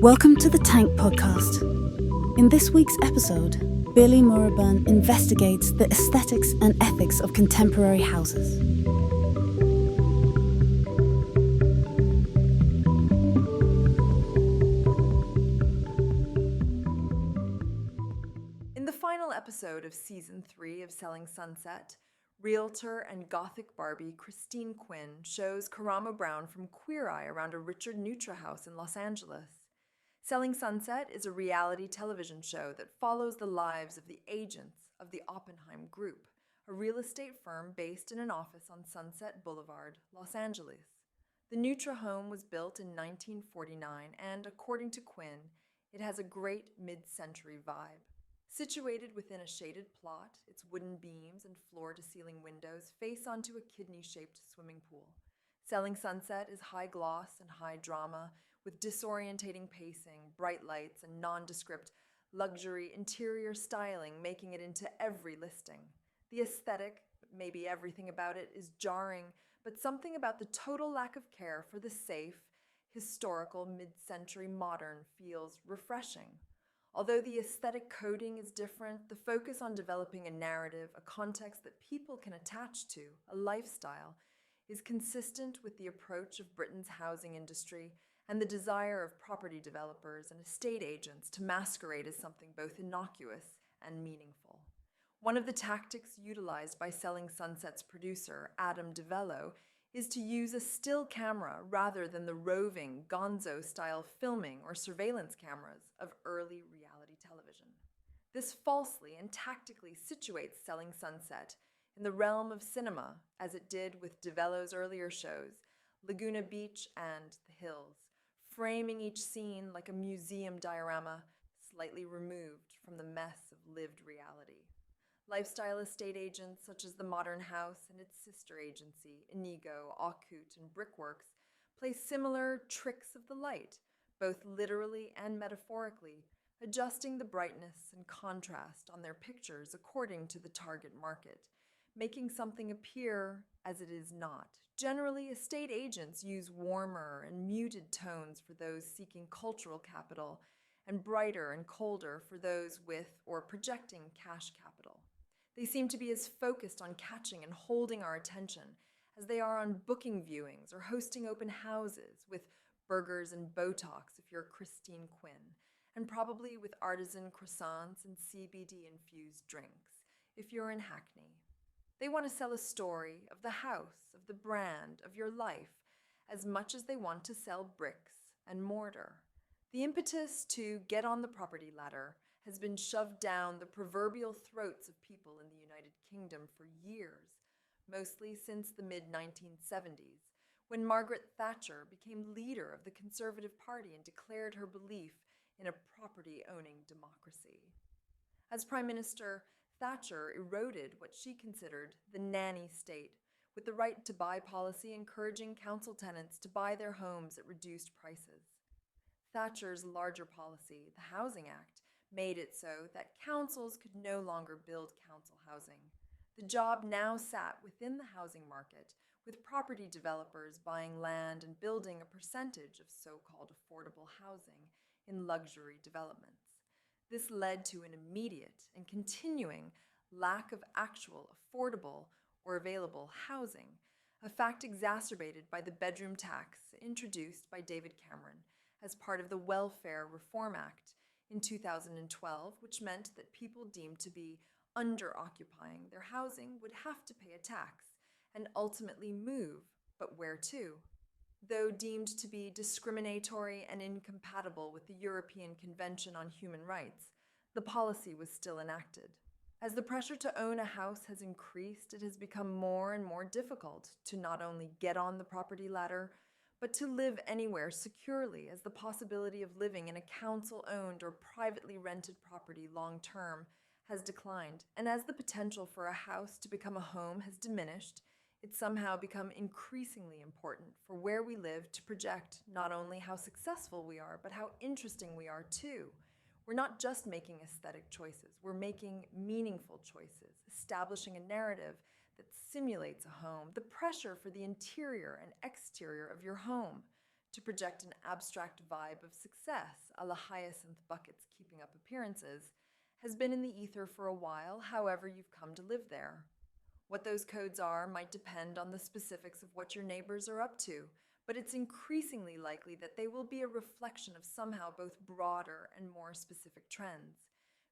Welcome to the Tank Podcast. In this week's episode, Billie Muraben investigates the aesthetics and ethics of contemporary houses. In the final episode of Season 3 of Selling Sunset, realtor and gothic Barbie Christine Quinn shows Karamo Brown from Queer Eye around a Richard Neutra house in Los Angeles. Selling Sunset is a reality television show that follows the lives of the agents of the Oppenheim Group, a real estate firm based in an office on Sunset Boulevard, Los Angeles. The Neutra home was built in 1949 and, according to Quinn, it has a great mid-century vibe. Situated within a shaded plot, its wooden beams and floor-to-ceiling windows face onto a kidney-shaped swimming pool. Selling Sunset is high gloss and high drama, with disorientating pacing, bright lights, and nondescript luxury interior styling making it into every listing. The aesthetic, maybe everything about it, is jarring, but something about the total lack of care for the safe, historical, mid-century modern feels refreshing. Although the aesthetic coding is different, the focus on developing a narrative, a context that people can attach to, a lifestyle, is consistent with the approach of Britain's housing industry and the desire of property developers and estate agents to masquerade as something both innocuous and meaningful. One of the tactics utilized by Selling Sunset's producer, Adam DeVello, is to use a still camera rather than the roving, gonzo-style filming or surveillance cameras of early reality television. This falsely and tactically situates Selling Sunset in the realm of cinema, as it did with DeVello's earlier shows, Laguna Beach and The Hills, framing each scene like a museum diorama, slightly removed from the mess of lived reality. Lifestyle estate agents such as The Modern House and its sister agency, Inigo, Aukut, and Brickworks, play similar tricks of the light, both literally and metaphorically, adjusting the brightness and contrast on their pictures according to the target market, making something appear as it is not. Generally, estate agents use warmer and muted tones for those seeking cultural capital, and brighter and colder for those with or projecting cash capital. They seem to be as focused on catching and holding our attention as they are on booking viewings or hosting open houses with burgers and Botox if you're Christine Quinn, and probably with artisan croissants and CBD-infused drinks if you're in Hackney. They want to sell a story of the house, of the brand, of your life, as much as they want to sell bricks and mortar. The impetus to get on the property ladder has been shoved down the proverbial throats of people in the United Kingdom for years, mostly since the mid-1970s, when Margaret Thatcher became leader of the Conservative Party and declared her belief in a property-owning democracy. As Prime Minister, Thatcher eroded what she considered the nanny state, with the right to buy policy encouraging council tenants to buy their homes at reduced prices. Thatcher's larger policy, the Housing Act, made it so that councils could no longer build council housing. The job now sat within the housing market, with property developers buying land and building a percentage of so-called affordable housing in luxury developments. This led to an immediate and continuing lack of actual affordable or available housing, a fact exacerbated by the bedroom tax introduced by David Cameron as part of the Welfare Reform Act in 2012, which meant that people deemed to be under-occupying their housing would have to pay a tax and ultimately move, but where to? Though deemed to be discriminatory and incompatible with the European Convention on Human Rights, the policy was still enacted. As the pressure to own a house has increased, it has become more and more difficult to not only get on the property ladder, but to live anywhere securely, as the possibility of living in a council-owned or privately rented property long-term has declined, and as the potential for a house to become a home has diminished, it's somehow become increasingly important for where we live to project not only how successful we are, but how interesting we are too. We're not just making aesthetic choices, we're making meaningful choices, establishing a narrative that simulates a home, the pressure for the interior and exterior of your home, to project an abstract vibe of success, a la Hyacinth Bucket's Keeping Up Appearances, has been in the ether for a while, however you've come to live there. What those codes are might depend on the specifics of what your neighbors are up to, but it's increasingly likely that they will be a reflection of somehow both broader and more specific trends,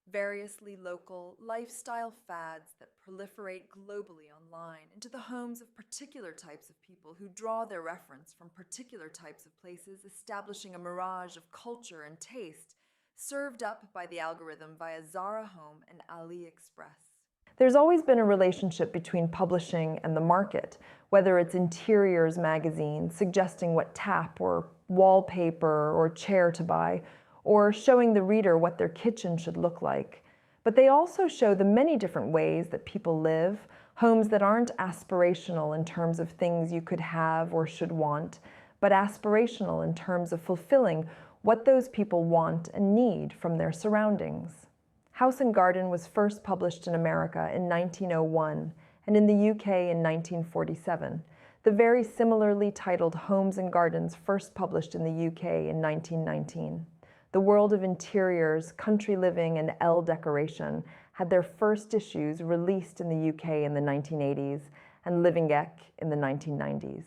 variously local lifestyle fads that proliferate globally online into the homes of particular types of people who draw their reference from particular types of places, establishing a mirage of culture and taste served up by the algorithm via Zara Home and AliExpress. There's always been a relationship between publishing and the market, whether it's interiors magazines suggesting what tap or wallpaper or chair to buy, or showing the reader what their kitchen should look like. But they also show the many different ways that people live, homes that aren't aspirational in terms of things you could have or should want, but aspirational in terms of fulfilling what those people want and need from their surroundings. House and Garden was first published in America in 1901 and in the UK in 1947. The very similarly titled Homes and Gardens first published in the UK in 1919. The World of Interiors, Country Living, and Elle Decoration had their first issues released in the UK in the 1980s and Living Eck in the 1990s.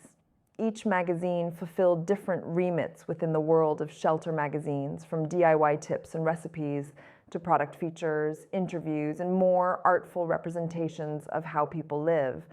Each magazine fulfilled different remits within the world of shelter magazines, from DIY tips and recipes to product features, interviews, and more artful representations of how people live.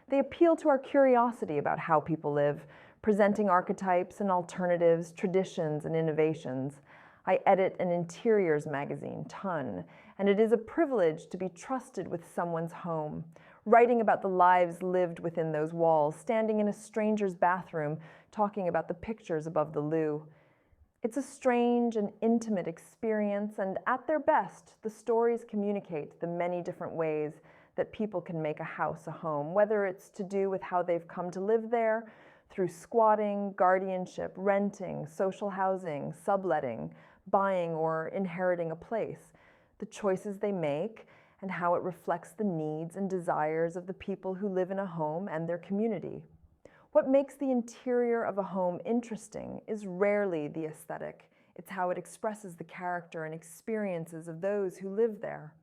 They appeal to our curiosity about how people live, presenting archetypes and alternatives, traditions and innovations. I edit an interiors magazine, Ton, and it is a privilege to be trusted with someone's home, writing about the lives lived within those walls, standing in a stranger's bathroom, talking about the pictures above the loo. It's a strange and intimate experience, and at their best, the stories communicate the many different ways that people can make a house a home, whether it's to do with how they've come to live there, through squatting, guardianship, renting, social housing, subletting, buying or inheriting a place, the choices they make, and how it reflects the needs and desires of the people who live in a home and their community. What makes the interior of a home interesting is rarely the aesthetic. It's how it expresses the character and experiences of those who live there.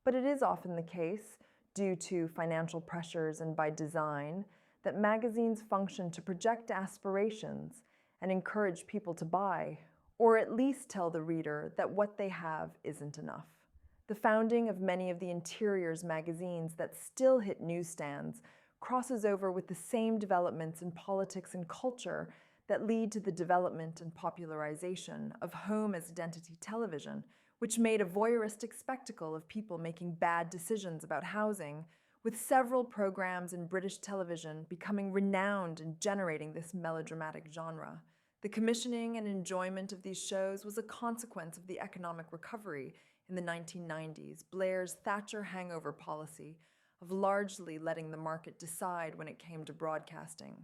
But it is often the case, due to financial pressures and by design, that magazines function to project aspirations and encourage people to buy, or at least tell the reader that what they have isn't enough. The founding of many of the interiors magazines that still hit newsstands crosses over with the same developments in politics and culture that lead to the development and popularization of home as identity television, which made a voyeuristic spectacle of people making bad decisions about housing, with several programs in British television becoming renowned in generating this melodramatic genre. The commissioning and enjoyment of these shows was a consequence of the economic recovery in the 1990s, Blair's Thatcher hangover policy of largely letting the market decide when it came to broadcasting,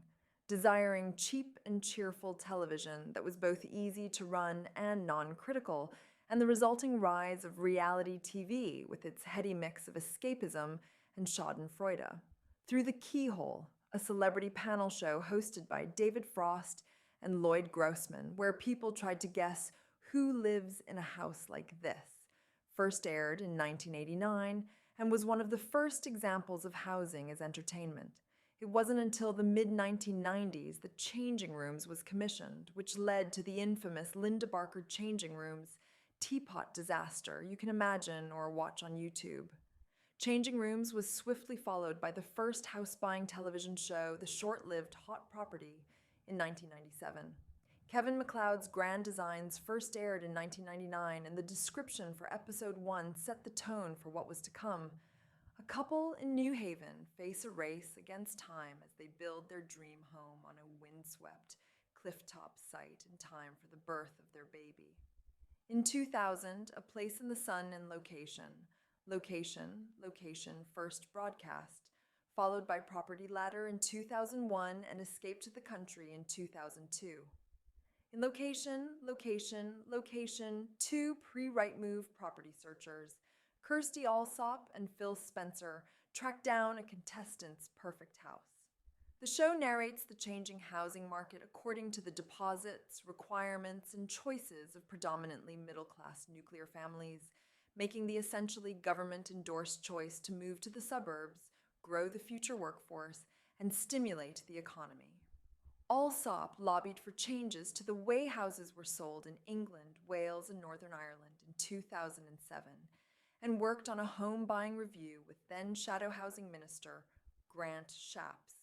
desiring cheap and cheerful television that was both easy to run and non-critical, and the resulting rise of reality TV with its heady mix of escapism and schadenfreude. Through the Keyhole, a celebrity panel show hosted by David Frost and Lloyd Grossman, where people tried to guess who lives in a house like this, first aired in 1989, and was one of the first examples of housing as entertainment. It wasn't until the mid-1990s that Changing Rooms was commissioned, which led to the infamous Linda Barker Changing Rooms teapot disaster you can imagine or watch on YouTube. Changing Rooms was swiftly followed by the first house-buying television show, the short-lived Hot Property, in 1997. Kevin MacLeod's Grand Designs first aired in 1999, and the description for episode 1 set the tone for what was to come. A couple in New Haven face a race against time as they build their dream home on a windswept, clifftop site in time for the birth of their baby. In 2000, A Place in the Sun and Location, first broadcast, followed by Property Ladder in 2001 and Escape to the Country in 2002. In Location, two pre-Rightmove property searchers, Kirsty Alsop and Phil Spencer, track down a contestant's perfect house. The show narrates the changing housing market according to the deposits, requirements, and choices of predominantly middle-class nuclear families, making the essentially government-endorsed choice to move to the suburbs, grow the future workforce, and stimulate the economy. Alsop lobbied for changes to the way houses were sold in England, Wales, and Northern Ireland in 2007, and worked on a home buying review with then Shadow Housing Minister Grant Shapps.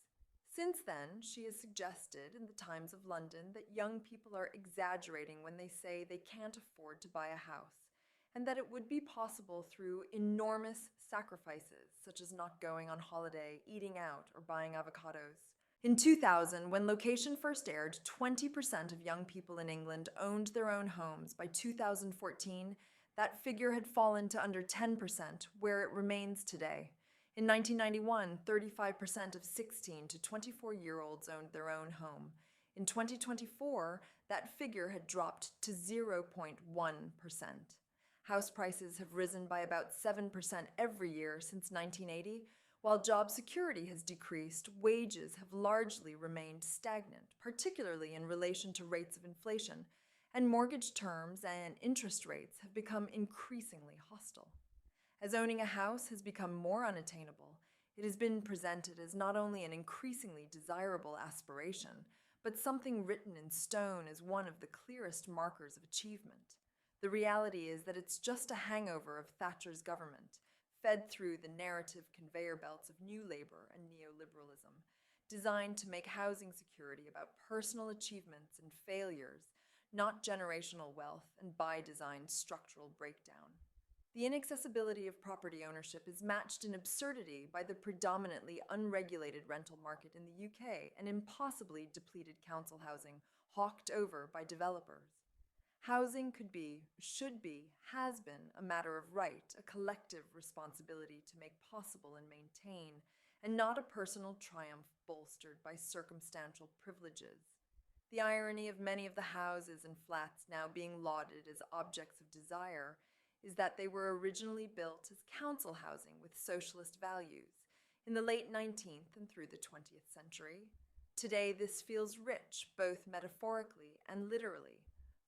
Since then, she has suggested in the Times of London that young people are exaggerating when they say they can't afford to buy a house, and that it would be possible through enormous sacrifices, such as not going on holiday, eating out, or buying avocados. In 2000, when Location first aired, 20% of young people in England owned their own homes. By 2014, that figure had fallen to under 10%, where it remains today. In 1991, 35% of 16 to 24-year-olds owned their own home. In 2024, that figure had dropped to 0.1%. House prices have risen by about 7% every year since 1980. While job security has decreased, wages have largely remained stagnant, particularly in relation to rates of inflation, and mortgage terms and interest rates have become increasingly hostile. As owning a house has become more unattainable, it has been presented as not only an increasingly desirable aspiration, but something written in stone as one of the clearest markers of achievement. The reality is that it's just a hangover of Thatcher's government, fed through the narrative conveyor belts of New Labour and neoliberalism, designed to make housing security about personal achievements and failures, not generational wealth and by-design structural breakdown. The inaccessibility of property ownership is matched in absurdity by the predominantly unregulated rental market in the UK and impossibly depleted council housing hawked over by developers. Housing could be, should be, has been a matter of right, a collective responsibility to make possible and maintain, and not a personal triumph bolstered by circumstantial privileges. The irony of many of the houses and flats now being lauded as objects of desire is that they were originally built as council housing with socialist values in the late 19th and through the 20th century. Today, this feels rich, both metaphorically and literally.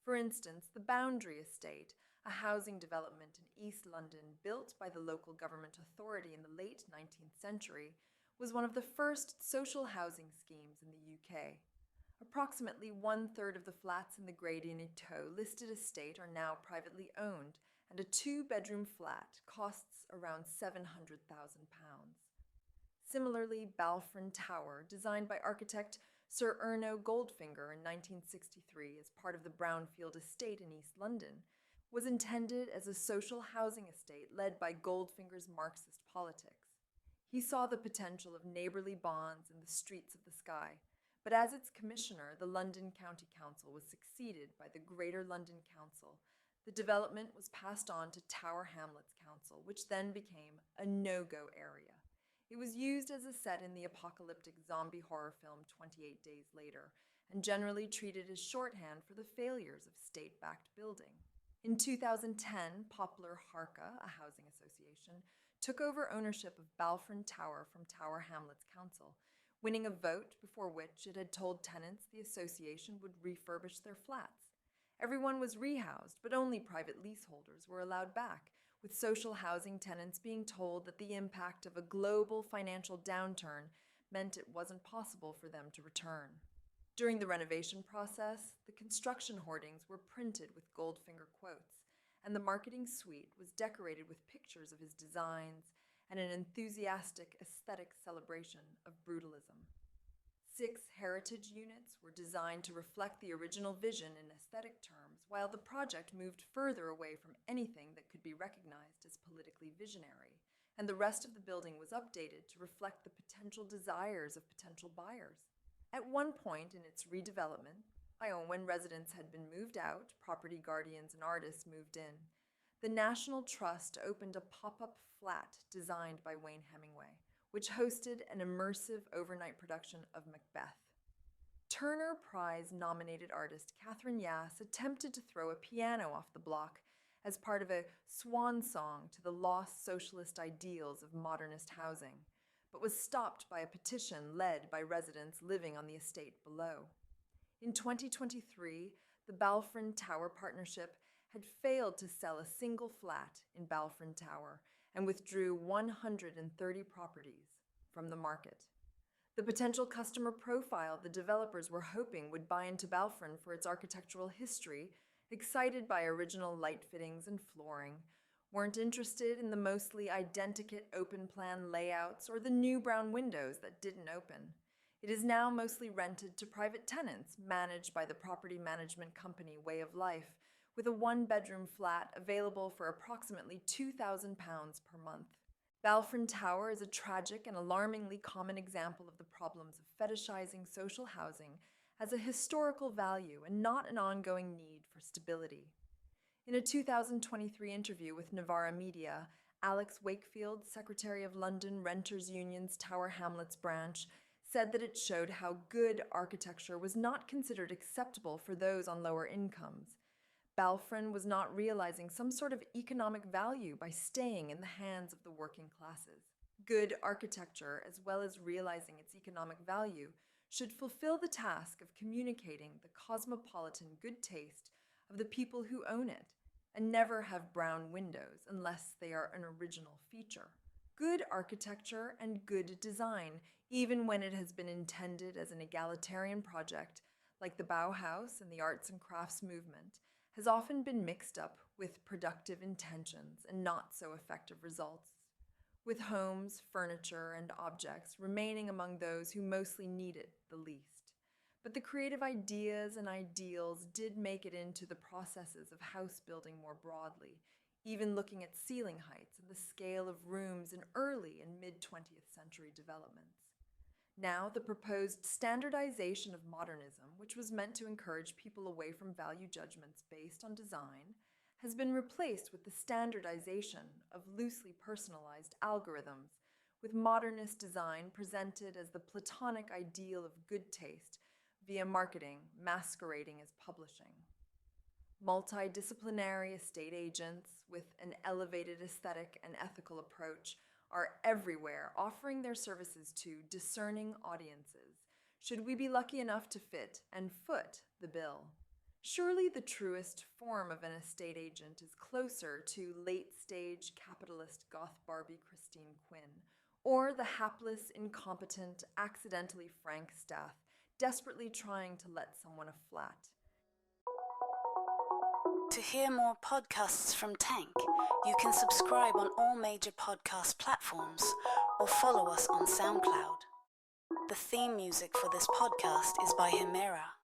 For instance, the Boundary Estate, a housing development in East London built by the local government authority in the late 19th century, was one of the first social housing schemes in the UK. Approximately 1/3 of the flats in the Grade Inito listed estate are now privately owned, and a 2-bedroom flat costs around £700,000. Similarly, Balfron Tower, designed by architect Sir Erno Goldfinger in 1963 as part of the Brownfield estate in East London, was intended as a social housing estate led by Goldfinger's Marxist politics. He saw the potential of neighbourly bonds in the streets of the sky, but as its commissioner, the London County Council was succeeded by the Greater London Council. The development was passed on to Tower Hamlets Council, which then became a no-go area. It was used as a set in the apocalyptic zombie horror film 28 Days Later, and generally treated as shorthand for the failures of state-backed building. In 2010, Poplar Harca, a housing association, took over ownership of Balfron Tower from Tower Hamlets Council, winning a vote before which it had told tenants the association would refurbish their flats. Everyone was rehoused, but only private leaseholders were allowed back, with social housing tenants being told that the impact of a global financial downturn meant it wasn't possible for them to return. During the renovation process, the construction hoardings were printed with Goldfinger quotes, and the marketing suite was decorated with pictures of his designs and an enthusiastic aesthetic celebration of brutalism. 6 heritage units were designed to reflect the original vision in aesthetic terms, while the project moved further away from anything that could be recognized as politically visionary, and the rest of the building was updated to reflect the potential desires of potential buyers. At one point in its redevelopment, when residents had been moved out, property guardians and artists moved in, the National Trust opened a pop-up flat designed by Wayne Hemingway, which hosted an immersive overnight production of Macbeth. Turner Prize-nominated artist Catherine Yass attempted to throw a piano off the block as part of a swan song to the lost socialist ideals of modernist housing, but was stopped by a petition led by residents living on the estate below. In 2023, the Balfron Tower Partnership had failed to sell a single flat in Balfron Tower and withdrew 130 properties from the market. The potential customer profile the developers were hoping would buy into Balfron for its architectural history, excited by original light fittings and flooring, weren't interested in the mostly identikit open-plan layouts or the new brown windows that didn't open. It is now mostly rented to private tenants managed by the property management company Way of Life, with a one-bedroom flat available for approximately £2,000 per month. Balfron Tower is a tragic and alarmingly common example of the problems of fetishizing social housing as a historical value and not an ongoing need for stability. In a 2023 interview with Novara Media, Alex Wakefield, Secretary of London Renters Union's Tower Hamlets branch, said that it showed how good architecture was not considered acceptable for those on lower incomes. Balfron was not realizing some sort of economic value by staying in the hands of the working classes. Good architecture, as well as realizing its economic value, should fulfill the task of communicating the cosmopolitan good taste of the people who own it, and never have brown windows unless they are an original feature. Good architecture and good design, even when it has been intended as an egalitarian project, like the Bauhaus and the arts and crafts movement, has often been mixed up with productive intentions and not so effective results, with homes, furniture, and objects remaining among those who mostly need it the least. But the creative ideas and ideals did make it into the processes of house building more broadly, even looking at ceiling heights and the scale of rooms in early and mid-20th century developments. Now, the proposed standardization of modernism, which was meant to encourage people away from value judgments based on design, has been replaced with the standardization of loosely personalized algorithms, with modernist design presented as the platonic ideal of good taste via marketing masquerading as publishing. Multidisciplinary estate agents with an elevated aesthetic and ethical approach are everywhere offering their services to discerning audiences, should we be lucky enough to fit and foot the bill. Surely the truest form of an estate agent is closer to late-stage capitalist goth Barbie Christine Quinn, or the hapless, incompetent, accidentally frank Staff, desperately trying to let someone a flat. To hear more podcasts from Tank, you can subscribe on all major podcast platforms or follow us on SoundCloud. The theme music for this podcast is by Himera.